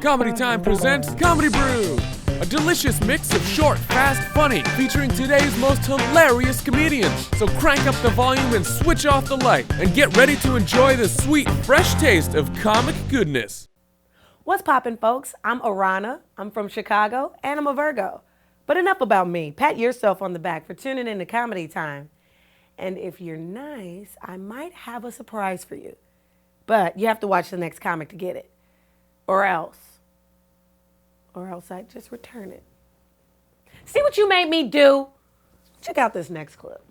Comedy Time presents Comedy Brew, a delicious mix of short, fast, funny, featuring today's most hilarious comedians. So crank up the volume and switch off the light, and get ready to enjoy the sweet, fresh taste of comic goodness. What's poppin', folks? I'm Arana, I'm from Chicago, and I'm a Virgo. But enough about me. Pat yourself on the back for tuning in to Comedy Time. And if you're nice, I might have a surprise for you. But you have to watch the next comic to get it. Or else I just return it. See what you made me do? Check out this next clip.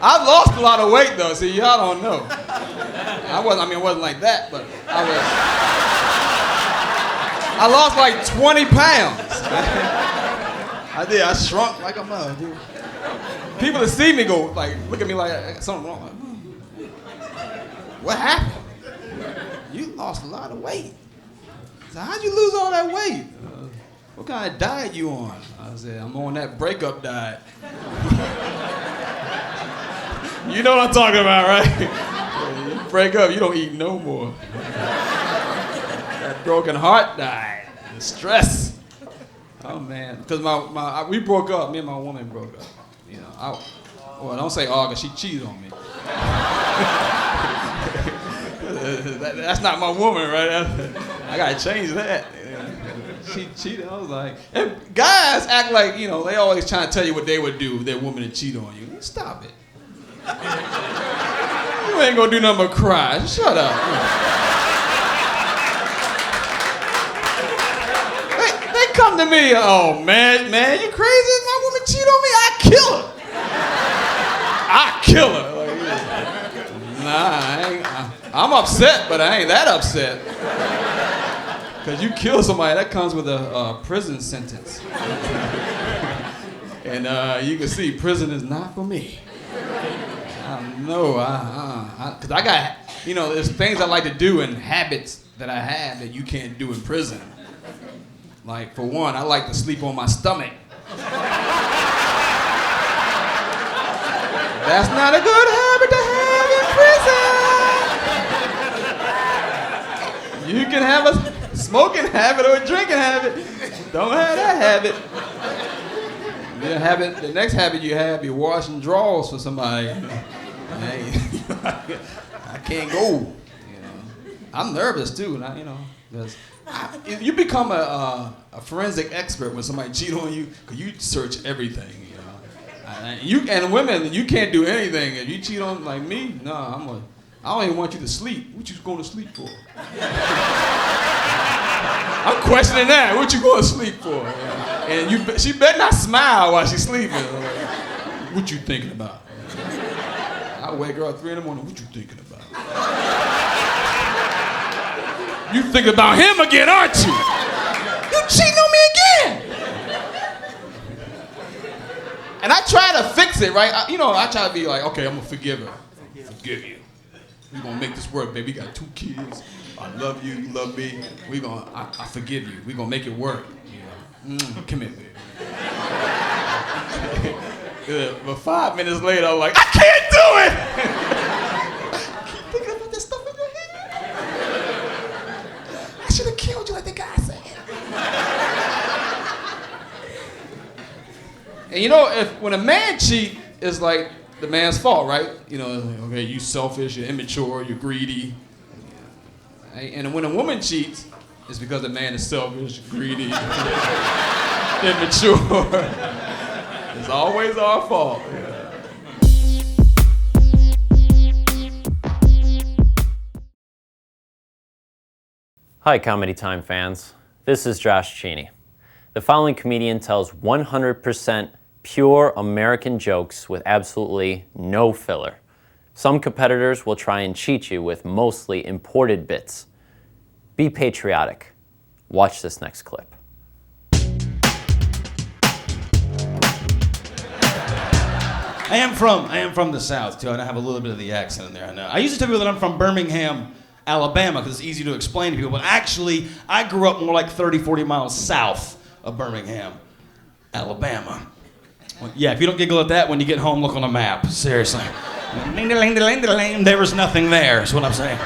I've lost a lot of weight though, see, y'all don't know. It wasn't like that, but I lost like 20 pounds. I did, I shrunk like a mug, dude. People that see me go, like, look at me like something wrong. Like, what happened? You lost a lot of weight. So how'd you lose all that weight? What kind of diet you on? I said, I'm on that breakup diet. You know what I'm talking about, right? You break up, you don't eat no more. That broken heart diet, the stress. Oh man, because we broke up. Me and my woman broke up. You know, don't say August. She cheated on me. That's not my woman, right? I gotta change that. She cheated. I was like, and guys act like, you know, they always trying to tell you what they would do if their woman would cheat on you. Stop it. You ain't gonna do nothing but cry. Shut up. They come to me, oh man, you crazy? My woman cheat on me? I kill her. Like, nah, I'm upset, but I ain't that upset. Cause you kill somebody, that comes with a prison sentence. And you can see prison is not for me. Because I got, you know, there's things I like to do and habits that I have that you can't do in prison. Like, for one, I like to sleep on my stomach. That's not a good habit to have in prison. You can have a smoking habit or a drinking habit. Don't have that habit. The next habit you have, you're washing drawers for somebody. I can't go. You know, I'm nervous too, because you become a forensic expert when somebody cheats on you, because you search everything. And women, you can't do anything if you cheat on like me. No, I don't even want you to sleep. What you going to sleep for? I'm questioning that. What you going to sleep for? And she better not smile while she's sleeping. What you thinking about? I wake her up 3 in the morning. What you thinking about? You thinking about him again, aren't you? You cheating on me again. And I try to fix it, right? I try to be like, okay, I'm gonna forgive her. Forgive you. We gonna make this work, baby. We got 2 kids. I love you. You love me. I forgive you. We gonna make it work. Come here, baby. But 5 minutes later, I'm like, I can't do it! Keep thinking about this stuff in your head. I should have killed you like the guy said. And when a man cheats, it's like the man's fault, right? Okay, you selfish, you're immature, you're greedy. And when a woman cheats, it's because the man is selfish, greedy, immature. It's always our fault. Hi, Comedy Time fans. This is Josh Cheney. The following comedian tells 100% pure American jokes with absolutely no filler. Some competitors will try and cheat you with mostly imported bits. Be patriotic. Watch this next clip. I am from the South, too, and I have a little bit of the accent in there, I know. I used to tell people that I'm from Birmingham, Alabama, because it's easy to explain to people, but actually, I grew up more like 30, 40 miles south of Birmingham, Alabama. Well, yeah, if you don't giggle at that when you get home, look on a map, seriously. There was nothing there, is what I'm saying.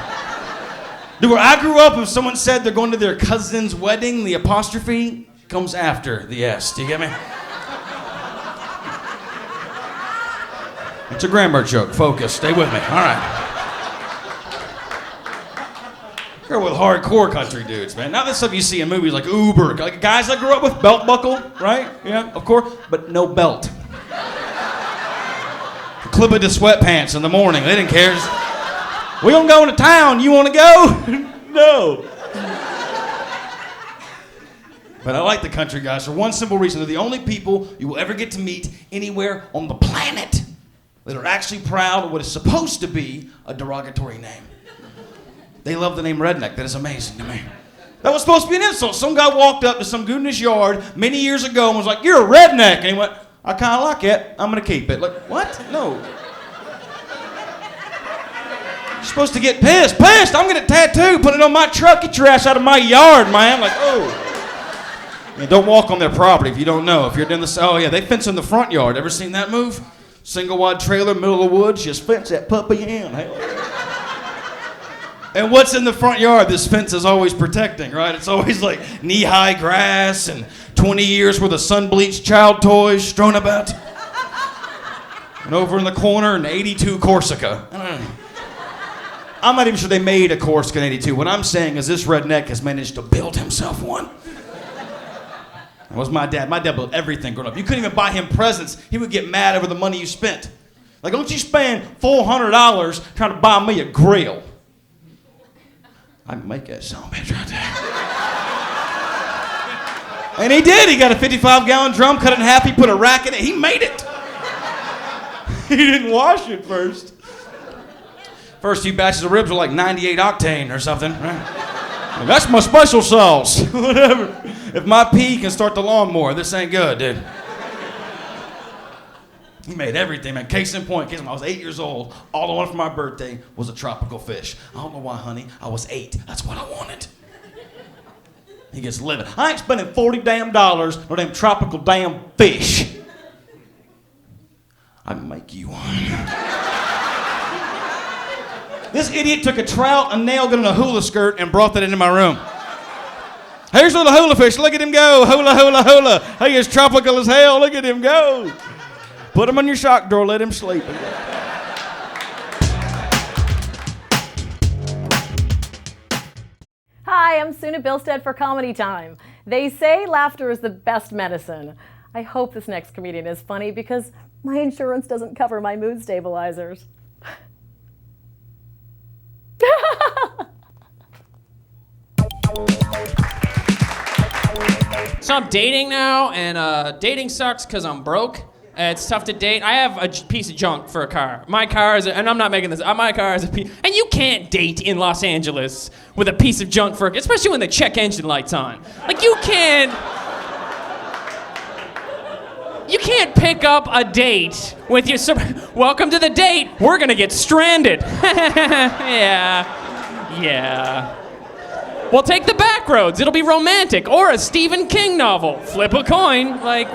Dude, where I grew up, if someone said they're going to their cousin's wedding, the apostrophe comes after the S. Do you get me? It's a grammar joke. Focus. Stay with me. All right. Girl with hardcore country dudes, man. Not the stuff you see in movies like Uber. Like guys that grew up with belt buckle, right? Yeah, of course, but no belt. Clip it to sweatpants in the morning. They didn't care. Just, we gonna go into town. You wanna go? No. But I like the country guys for one simple reason. They're the only people you will ever get to meet anywhere on the planet that are actually proud of what is supposed to be a derogatory name. They love the name redneck. That is amazing to me. That was supposed to be an insult. Some guy walked up to some dude in his yard many years ago and was like, "You're a redneck." And he went, "I kind of like it. I'm going to keep it." Like, what? No. You're supposed to get pissed. Pissed! I'm going to tattoo. Put it on my truck. Get your ass out of my yard, man. Like, oh. Yeah, don't walk on their property if you don't know. If you're in the... Oh, yeah, they fence in the front yard. Ever seen that move? Single wide trailer, middle of the woods. Just fence that puppy in. And what's in the front yard this fence is always protecting, right? It's always like knee-high grass and 20 years worth of sun-bleached child toys strewn about. And over in the corner, an 82 Corsica. I'm not even sure they made a Corsica in 82. What I'm saying is this redneck has managed to build himself one. That was my dad. My dad built everything growing up. You couldn't even buy him presents. He would get mad over the money you spent. Like, don't you spend $400 trying to buy me a grill. I can make that son of a bitch right there. And he did. He got a 55-gallon drum, cut it in half. He put a rack in it. He made it. He didn't wash it first. First few batches of ribs were like 98 octane or something. Right? That's my special sauce. Whatever. If my pee can start the lawnmower, this ain't good, dude. He made everything, man. Case in point, I was 8 years old. All I wanted for my birthday was a tropical fish. I don't know why, honey. I was 8. That's what I wanted. He gets livid. I ain't spending $40 damn on them tropical damn fish. I can make you one. This idiot took a trout, a nail gun, and a hula skirt and brought that into my room. Here's a little hula fish. Look at him go. Hula, hula, hula. He is tropical as hell. Look at him go. Put him on your sock drawer, let him sleep. Hi, I'm Suna Bill for Comedy Time. They say laughter is the best medicine. I hope this next comedian is funny because my insurance doesn't cover my mood stabilizers. So I'm dating now, and dating sucks because I'm broke. It's tough to date. I have a piece of junk for a car. My car is, and I'm not making this, my car is a piece, and you can't date in Los Angeles with a piece of junk for, especially when the check engine light's on. Like you can't pick up a date with your, welcome to the date, we're gonna get stranded. Yeah. Well, take the back roads, it'll be romantic, or a Stephen King novel. Flip a coin, like,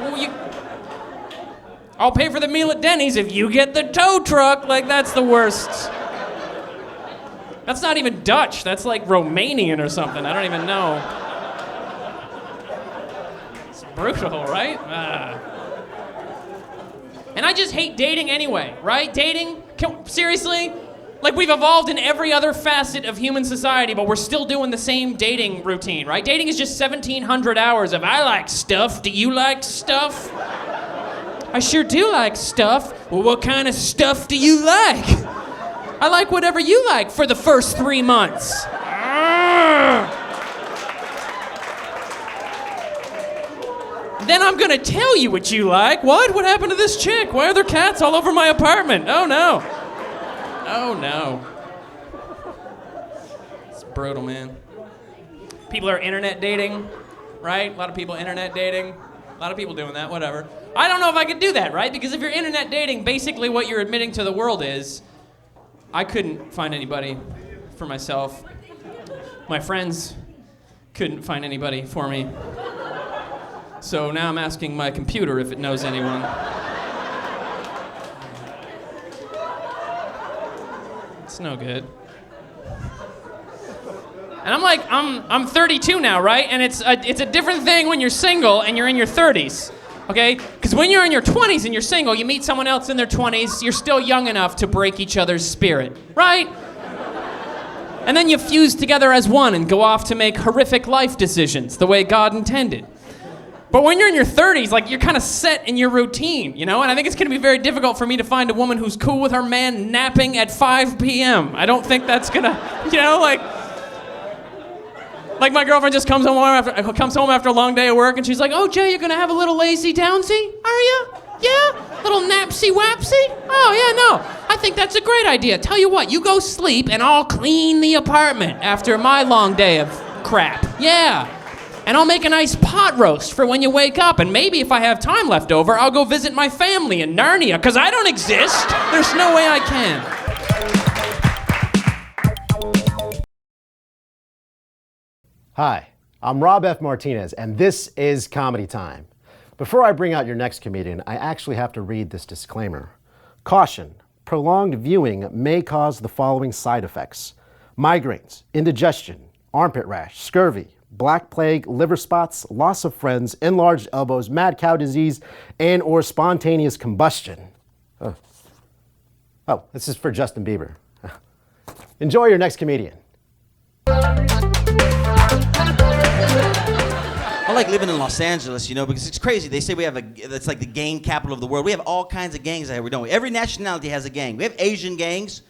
I'll pay for the meal at Denny's if you get the tow truck. Like, that's the worst. That's not even Dutch. That's like Romanian or something. I don't even know. It's brutal, right? And I just hate dating anyway, right? Dating? Seriously? Like, we've evolved in every other facet of human society, but we're still doing the same dating routine, right? Dating is just 1,700 hours of, I like stuff. Do you like stuff? I sure do like stuff. Well, what kind of stuff do you like? I like whatever you like for the first 3 months. Then I'm gonna tell you what you like. What? What happened to this chick? Why are there cats all over my apartment? Oh no. Oh no. It's brutal, man. People are internet dating, right? A lot of people internet dating. A lot of people doing that, whatever. I don't know if I could do that, right? Because if you're internet dating, basically what you're admitting to the world is, I couldn't find anybody for myself. My friends couldn't find anybody for me. So now I'm asking my computer if it knows anyone. It's no good. And I'm like, I'm 32 now, right? And it's a different thing when you're single and you're in your 30s, okay? Because when you're in your 20s and you're single, you meet someone else in their 20s, you're still young enough to break each other's spirit, right? And then you fuse together as one and go off to make horrific life decisions the way God intended. But when you're in your 30s, like, you're kind of set in your routine, you know? And I think it's going to be very difficult for me to find a woman who's cool with her man napping at 5 p.m. I don't think that's going to, you know, like my girlfriend just comes home after a long day of work, and she's like, "Oh, Jay, you're going to have a little lazy downsy? Are you? Yeah? Little napsy wapsy? Oh, yeah, no. I think that's a great idea. Tell you what, you go sleep, and I'll clean the apartment after my long day of crap. Yeah. And I'll make a nice pot roast for when you wake up, and maybe if I have time left over, I'll go visit my family in Narnia, because I don't exist. There's no way I can." Hi, I'm Rob F. Martinez, and this is Comedy Time. Before I bring out your next comedian, I actually have to read this disclaimer. Caution, prolonged viewing may cause the following side effects: migraines, indigestion, armpit rash, scurvy, black plague, liver spots, loss of friends, enlarged elbows, mad cow disease, and or spontaneous combustion. Oh, this is for Justin Bieber. Enjoy your next comedian. I like living in Los Angeles, you know, because it's crazy. They say it's like the gang capital of the world. We have all kinds of gangs out here, don't we? Every nationality has a gang. We have Asian gangs.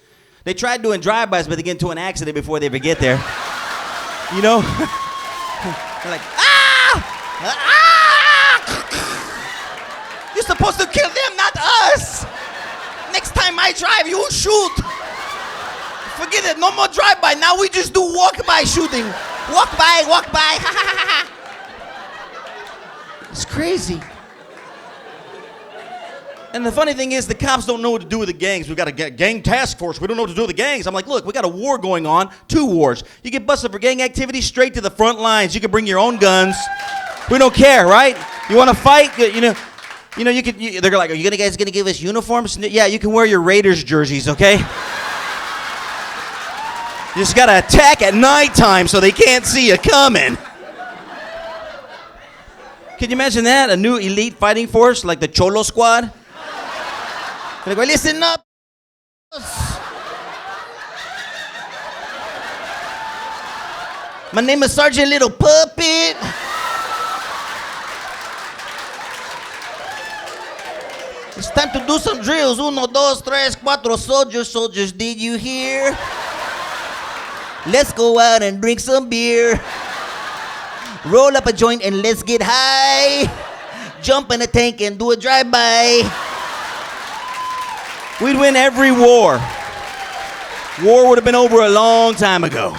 They tried doing drive-bys, but they get into an accident before they ever get there. You know? They're like, you're supposed to kill them, not us. Next time I drive, you shoot. Forget it, no more drive-by. Now we just do walk-by shooting. Walk by, walk by. It's crazy. And the funny thing is, the cops don't know what to do with the gangs. We've got a gang task force. We don't know what to do with the gangs. I'm like, look, we got a war going on, 2 wars. You get busted for gang activity, straight to the front lines. You can bring your own guns. We don't care, right? You want to fight? You know, you could. They're like, are you guys gonna give us uniforms? Yeah, you can wear your Raiders jerseys, okay? You just gotta attack at nighttime so they can't see you coming. Can you imagine that? A new elite fighting force like the Cholo Squad? They're like, listen up. My name is Sergeant Little Puppet. It's time to do some drills. 1, 2, 3, 4, soldiers, did you hear? Let's go out and drink some beer. Roll up a joint and let's get high. Jump in a tank and do a drive-by. We'd win every war. War would have been over a long time ago.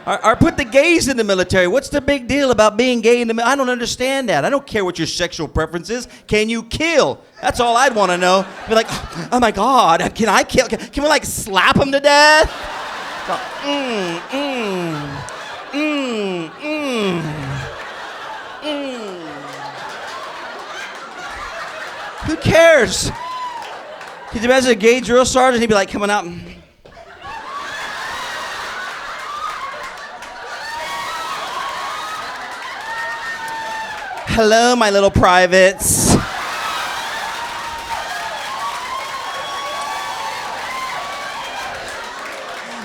Or put the gays in the military. What's the big deal about being gay in the military? I don't understand that. I don't care what your sexual preference is. Can you kill? That's all I'd want to know. Be like, oh my God, can I kill? Can we like slap him to death? Who cares? Could you imagine a gay drill sergeant? He'd be like coming out and... Hello, my little privates.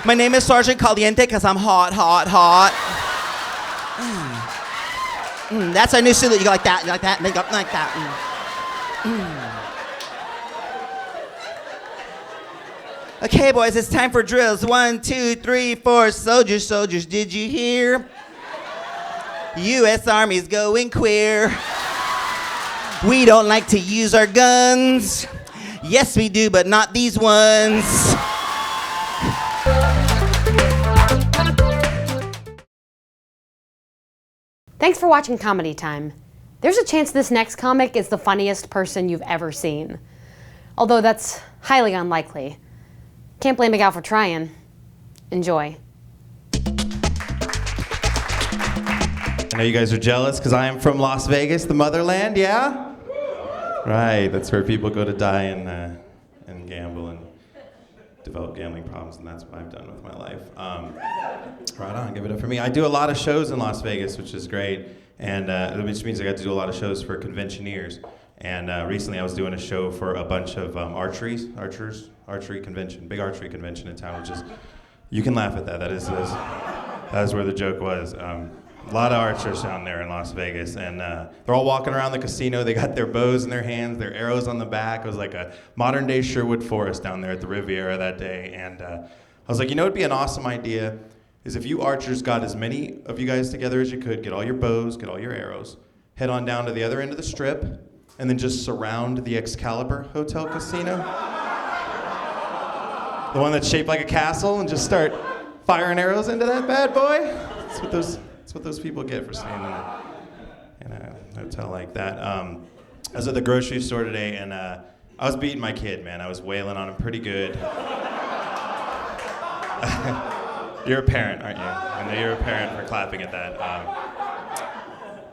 My name is Sergeant Caliente because I'm hot. That's our new salute. You go like that, make up like that. Okay, boys, it's time for drills. 1, 2, 3, 4. Soldiers, did you hear? U.S. Army's going queer. We don't like to use our guns. Yes, we do, but not these ones. Thanks for watching Comedy Time. There's a chance this next comic is the funniest person you've ever seen. Although that's highly unlikely. Can't blame a gal for trying. Enjoy. I know you guys are jealous because I am from Las Vegas, the motherland, yeah? Right, that's where people go to die and gamble and developed gambling problems, and that's what I've done with my life. Right on, give it up for me. I do a lot of shows in Las Vegas, which is great, and which means I got to do a lot of shows for conventioneers. And recently I was doing a show for a bunch of archery convention, big archery convention in town, which is, you can laugh at that. That is where the joke was. A lot of archers down there in Las Vegas, and they're all walking around the casino. They got their bows in their hands, their arrows on the back. It was like a modern day Sherwood Forest down there at the Riviera that day. And I was like, you know, it'd be an awesome idea is if you archers got as many of you guys together as you could, get all your bows, get all your arrows, head on down to the other end of the strip, and then just surround the Excalibur Hotel Casino. The one that's shaped like a castle, and just start firing arrows into that bad boy. That's what those people get for staying in a hotel like that. I was at the grocery store today, and I was beating my kid, man. I was wailing on him pretty good. You're a parent, aren't you? I know you're a parent for clapping at that.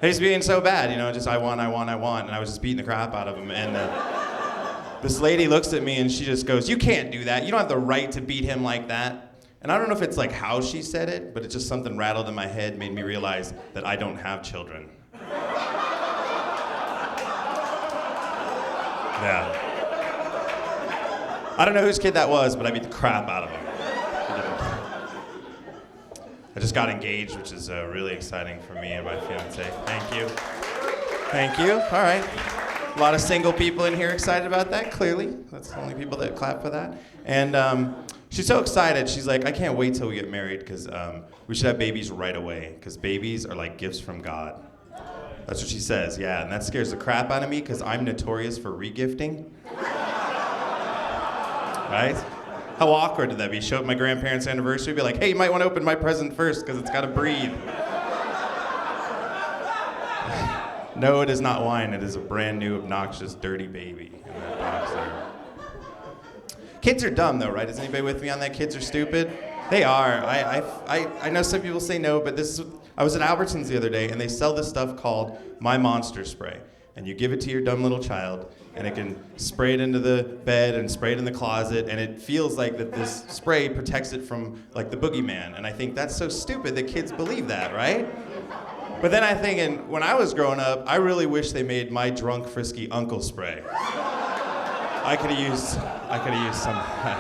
He's being so bad, you know, just I want, and I was just beating the crap out of him. And this lady looks at me and she just goes, "You can't do that. You don't have the right to beat him like that." And I don't know if it's like how she said it, but it just something rattled in my head, made me realize that I don't have children. Yeah. I don't know whose kid that was, but I beat the crap out of him. I just got engaged, which is really exciting for me and my fiance. Thank you. Thank you. All right. A lot of single people in here excited about that, clearly. That's the only people that clap for that. And she's so excited. She's like, "I can't wait till we get married because we should have babies right away because babies are like gifts from God." That's what she says, yeah. And that scares the crap out of me because I'm notorious for regifting. Right? How awkward would that be? Show up at my grandparents' anniversary, be like, "Hey, you might want to open my present first because it's got to breathe." No, it is not wine. It is a brand new, obnoxious, dirty baby in that box there. Kids are dumb, though, right? Is anybody with me on that? Kids are stupid? They are. I know some people say no, but I was at Albertsons the other day, and they sell this stuff called My Monster Spray. And you give it to your dumb little child, and it can spray it into the bed and spray it in the closet, and it feels like that this spray protects it from like the boogeyman. And I think that's so stupid that kids believe that, right? But then I'm thinking, when I was growing up, I really wish they made My Drunk Frisky Uncle Spray. I could have used some of that.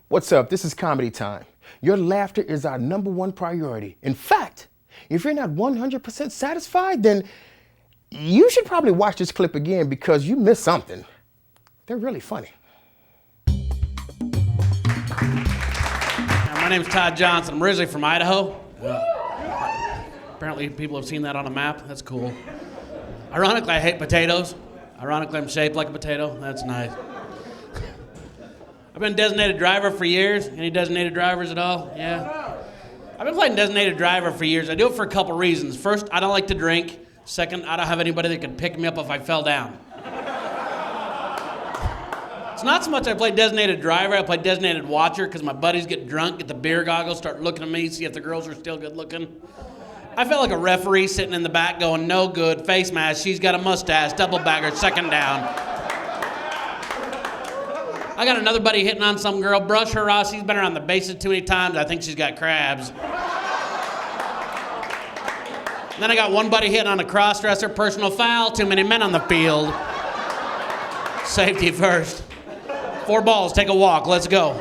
What's up? This is Comedy Time. Your laughter is our #1 priority. In fact, if you're not 100% satisfied, then you should probably watch this clip again because you missed something. They're really funny. My name's Todd Johnson. I'm originally from Idaho. Apparently people have seen that on a map. That's cool. Ironically, I hate potatoes. Ironically, I'm shaped like a potato. That's nice. I've been designated driver for years. Any designated drivers at all? Yeah. I've been playing designated driver for years. I do it for a couple reasons. First, I don't like to drink. Second, I don't have anybody that could pick me up if I fell down. It's not so much I play designated driver, I play designated watcher because my buddies get drunk, get the beer goggles, start looking at me, see if the girls are still good looking. I felt like a referee sitting in the back going, "No good, face mask, she's got a mustache, double bagger, second down." I got another buddy hitting on some girl, brush her off, she's been around the bases too many times, I think she's got crabs. Then I got one buddy hitting on a cross-dresser, personal foul, too many men on the field. Safety first. 4 balls, take a walk, let's go.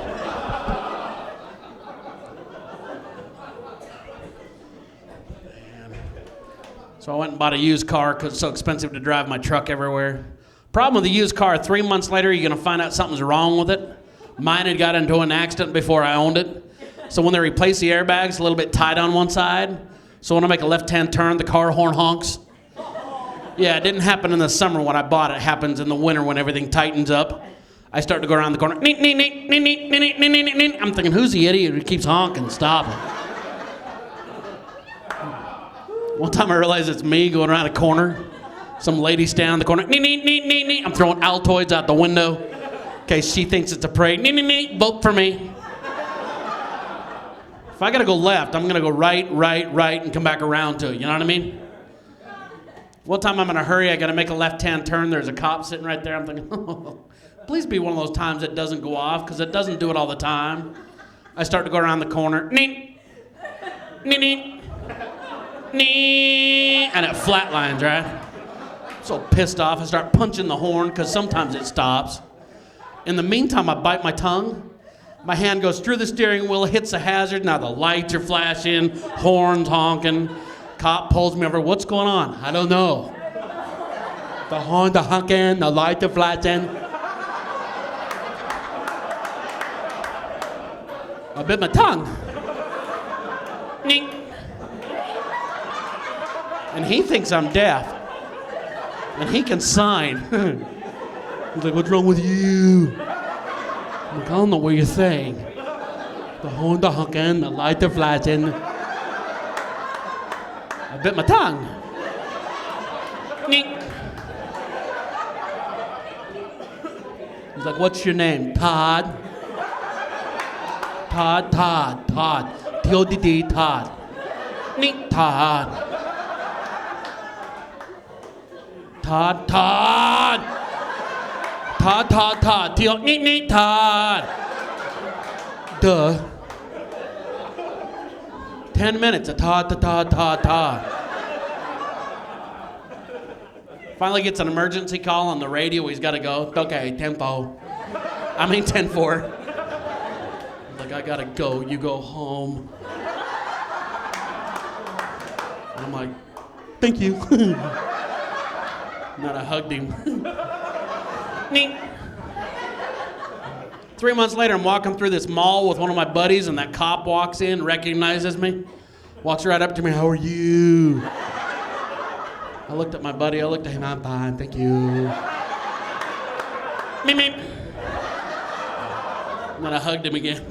So I went and bought a used car because it's so expensive to drive my truck everywhere. Problem with the used car, 3 months later, you're gonna find out something's wrong with it. Mine had got into an accident before I owned it. So when they replace the airbags, a little bit tight on one side. So when I make a left-hand turn, the car horn honks. Yeah, it didn't happen in the summer when I bought it. It happens in the winter when everything tightens up. I start to go around the corner. Neat, neat, neat, neat, neat, neat, neat, neat, neat. I'm thinking, who's the idiot who keeps honking? Stop it. One time I realized it's me going around a corner. Some lady standing in the corner. Neat, neat, neat, neat, neat. I'm throwing Altoids out the window in case she thinks it's a parade. Neat, neat, neat. Vote for me. If I gotta go left, I'm gonna go right, right, right, and come back around to it. You know what I mean? One time I'm in a hurry, I gotta make a left-hand turn, there's a cop sitting right there. I'm thinking, oh, please be one of those times it doesn't go off, because it doesn't do it all the time. I start to go around the corner, neat, neat, neat, neat, and it flatlines, right? So pissed off, I start punching the horn, because sometimes it stops. In the meantime, I bite my tongue. My hand goes through the steering wheel, hits a hazard. Now the lights are flashing, horns honking. Cop pulls me over. What's going on? I don't know. The horn, the honking, the lights are flashing. I bit my tongue. Ning. And he thinks I'm deaf. And he can sign. He's like, what's wrong with you? I'm like, I don't know what you're saying. The horn, the honking, the light, the flashing. I bit my tongue. Neat. He's like, what's your name? Todd. Todd. T-O-D-D, Todd. Neat, Todd. Todd. Todd, neat, Todd. Duh. 10 minutes of Todd. Finally gets an emergency call on the radio. He's got to go. Okay, 10-4. Like, I got to go. You go home. And I'm like, thank you. And then I hugged him. Neat. 3 months later, I'm walking through this mall with one of my buddies, and that cop walks in, recognizes me, walks right up to me, how are you? I looked at my buddy, I looked at him, I'm fine, thank you. Meep, meep. And then I hugged him again.